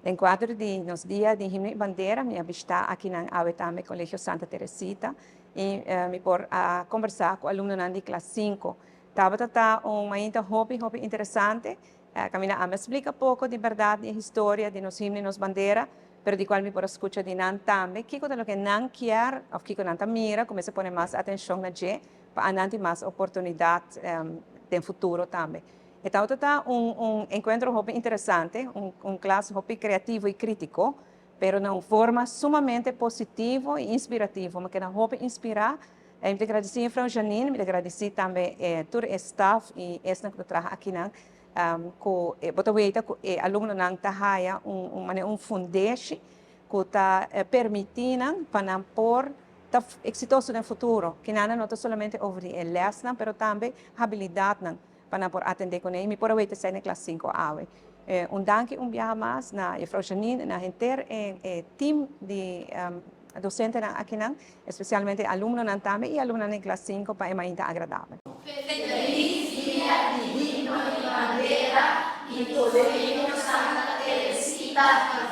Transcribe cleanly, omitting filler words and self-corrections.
Enquadro nos dias de himno e bandeira, me está aqui na Awetame Colégio Santa Teresita e me por a conversar com aluno de classe 5. Estava ainda hobby interessante. Camina a me explica pouco de verdade e história de nos himno e nos bandeira, pero di qual mi por escuta di nan tambe, kiko de lo que nan quer, of kiko nan mira, começa a poner mais atenção na je, para anante mais oportunidade de futuro também. Então, está encontro hobby interessante, classe hobby criativo e crítico, pero de uma forma sumamente positiva e inspirativa, mas que na hobby inspirar. Eu me agradeci a Frau Janine, me agradeci também todo o staff e essa que trabalha aqui na ko botawita ko aluno nang tahaya fundeixe que está permitindo para por tá exitoso no futuro, que não é somente over a lesson, pero também habilidade para por atender com ele. Me por away na classe 5 awe. Danke viaje mais na Frau Janine, na inter team de docente aqui não, especialmente aluno nang também e aluno na classe 5 para mais agradável. Il Collegio Santa Teresita